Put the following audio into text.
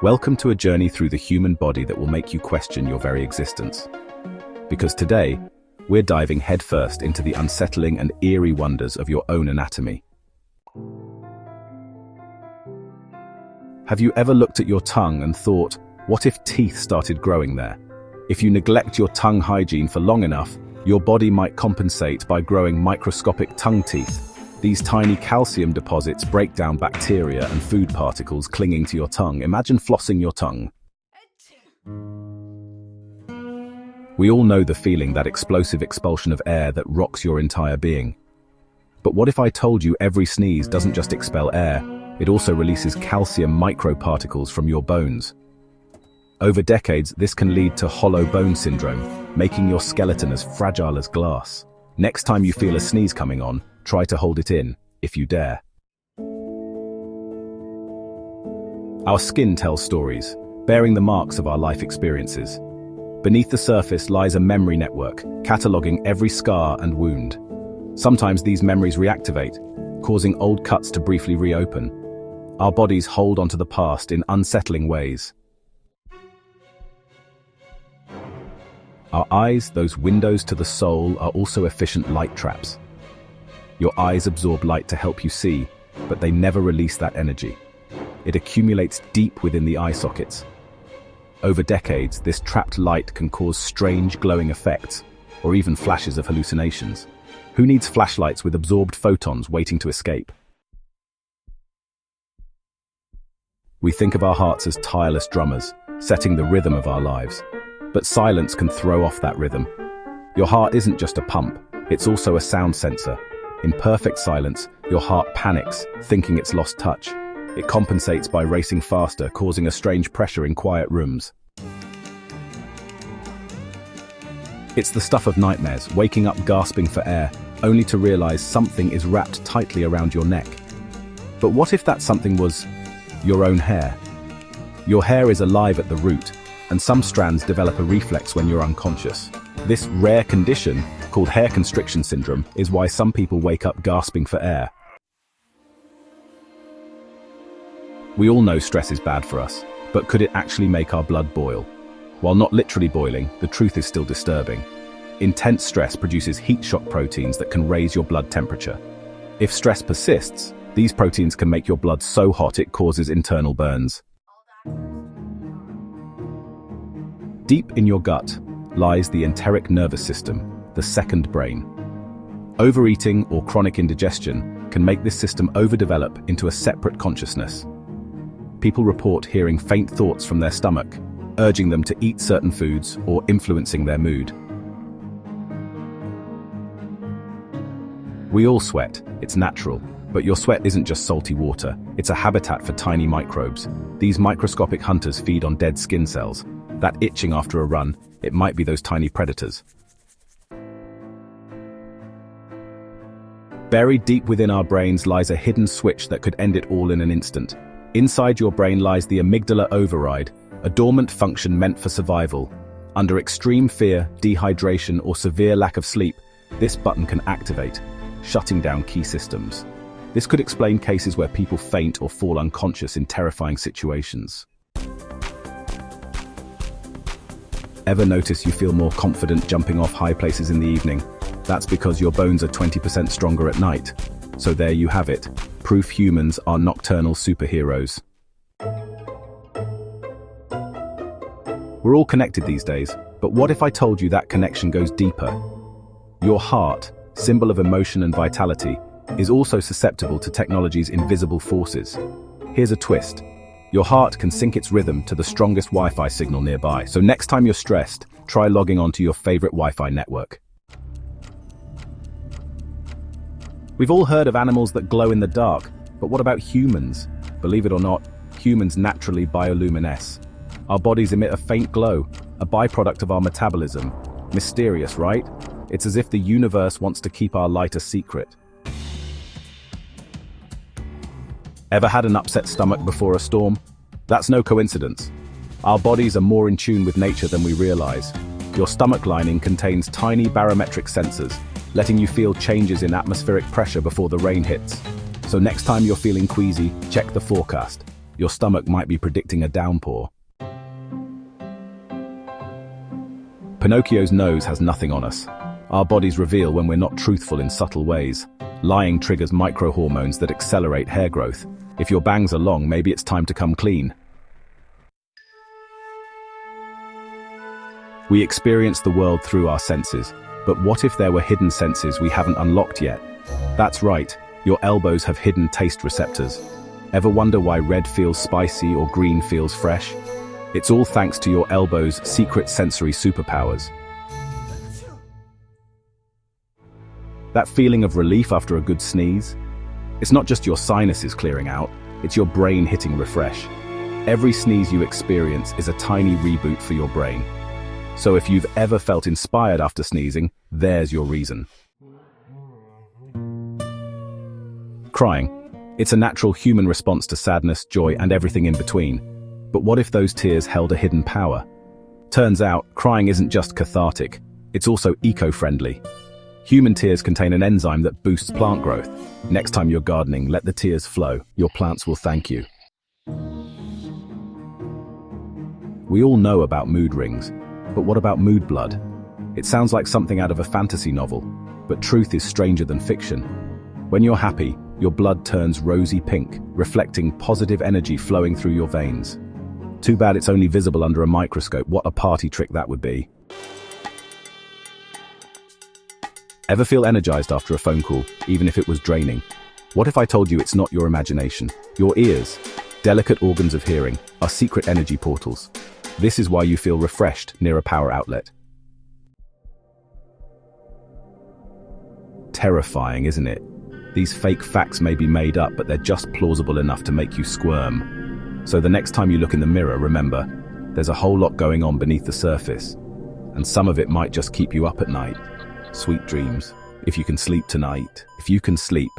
Welcome to a journey through the human body that will make you question your very existence. Because today, we're diving headfirst into the unsettling and eerie wonders of your own anatomy. Have you ever looked at your tongue and thought, what if teeth started growing there? If you neglect your tongue hygiene for long enough, your body might compensate by growing microscopic tongue teeth. These tiny calcium deposits break down bacteria and food particles clinging to your tongue. Imagine flossing your tongue. We all know the feeling, that explosive expulsion of air that rocks your entire being. But what if I told you every sneeze doesn't just expel air, it also releases calcium microparticles from your bones? Over decades, this can lead to hollow bone syndrome, making your skeleton as fragile as glass. Next time you feel a sneeze coming on, try to hold it in, if you dare. Our skin tells stories, bearing the marks of our life experiences. Beneath the surface lies a memory network, cataloging every scar and wound. Sometimes these memories reactivate, causing old cuts to briefly reopen. Our bodies hold onto the past in unsettling ways. Our eyes, those windows to the soul, are also efficient light traps. Your eyes absorb light to help you see, but they never release that energy. It accumulates deep within the eye sockets. Over decades, this trapped light can cause strange glowing effects, or even flashes of hallucinations. Who needs flashlights with absorbed photons waiting to escape? We think of our hearts as tireless drummers, setting the rhythm of our lives. But silence can throw off that rhythm. Your heart isn't just a pump, it's also a sound sensor. In perfect silence, your heart panics, thinking it's lost touch. It compensates by racing faster, causing a strange pressure in quiet rooms. It's the stuff of nightmares, waking up gasping for air, only to realize something is wrapped tightly around your neck. But what if that something was your own hair? Your hair is alive at the root, and some strands develop a reflex when you're unconscious. This rare condition, called hair constriction syndrome, is why some people wake up gasping for air. We all know stress is bad for us, but could it actually make our blood boil? While not literally boiling, the truth is still disturbing. Intense stress produces heat shock proteins that can raise your blood temperature. If stress persists, these proteins can make your blood so hot it causes internal burns. Deep in your gut lies the enteric nervous system, the second brain. Overeating or chronic indigestion can make this system overdevelop into a separate consciousness. People report hearing faint thoughts from their stomach, urging them to eat certain foods or influencing their mood. We all sweat, it's natural, but your sweat isn't just salty water, it's a habitat for tiny microbes. These microscopic hunters feed on dead skin cells. That itching after a run, it might be those tiny predators. Buried deep within our brains lies a hidden switch that could end it all in an instant. Inside your brain lies the amygdala override, a dormant function meant for survival. Under extreme fear, dehydration, or severe lack of sleep, this button can activate, shutting down key systems. This could explain cases where people faint or fall unconscious in terrifying situations. Ever notice you feel more confident jumping off high places in the evening? That's because your bones are 20% stronger at night. So there you have it. Proof humans are nocturnal superheroes. We're all connected these days, but what if I told you that connection goes deeper? Your heart, symbol of emotion and vitality, is also susceptible to technology's invisible forces. Here's a twist. Your heart can sync its rhythm to the strongest Wi-Fi signal nearby, so next time you're stressed, try logging onto your favorite Wi-Fi network. We've all heard of animals that glow in the dark, but what about humans? Believe it or not, humans naturally bioluminesce. Our bodies emit a faint glow, a byproduct of our metabolism. Mysterious, right? It's as if the universe wants to keep our light a secret. Ever had an upset stomach before a storm? That's no coincidence. Our bodies are more in tune with nature than we realize. Your stomach lining contains tiny barometric sensors, letting you feel changes in atmospheric pressure before the rain hits. So next time you're feeling queasy, check the forecast. Your stomach might be predicting a downpour. Pinocchio's nose has nothing on us. Our bodies reveal when we're not truthful in subtle ways. Lying triggers microhormones that accelerate hair growth. If your bangs are long, maybe it's time to come clean. We experience the world through our senses, but what if there were hidden senses we haven't unlocked yet? That's right, your elbows have hidden taste receptors. Ever wonder why red feels spicy or green feels fresh? It's all thanks to your elbows' secret sensory superpowers. That feeling of relief after a good sneeze? It's not just your sinuses clearing out, it's your brain hitting refresh. Every sneeze you experience is a tiny reboot for your brain. So if you've ever felt inspired after sneezing, there's your reason. Crying. It's a natural human response to sadness, joy, and everything in between. But what if those tears held a hidden power? Turns out, crying isn't just cathartic, it's also eco-friendly. Human tears contain an enzyme that boosts plant growth. Next time you're gardening, let the tears flow. Your plants will thank you. We all know about mood rings, but what about mood blood? It sounds like something out of a fantasy novel, but truth is stranger than fiction. When you're happy, your blood turns rosy pink, reflecting positive energy flowing through your veins. Too bad it's only visible under a microscope. What a party trick that would be. Ever feel energized after a phone call, even if it was draining? What if I told you it's not your imagination? Your ears, delicate organs of hearing, are secret energy portals. This is why you feel refreshed near a power outlet. Terrifying, isn't it? These fake facts may be made up, but they're just plausible enough to make you squirm. So the next time you look in the mirror, remember, there's a whole lot going on beneath the surface. And some of it might just keep you up at night. Sweet dreams. If you can sleep tonight. If you can sleep,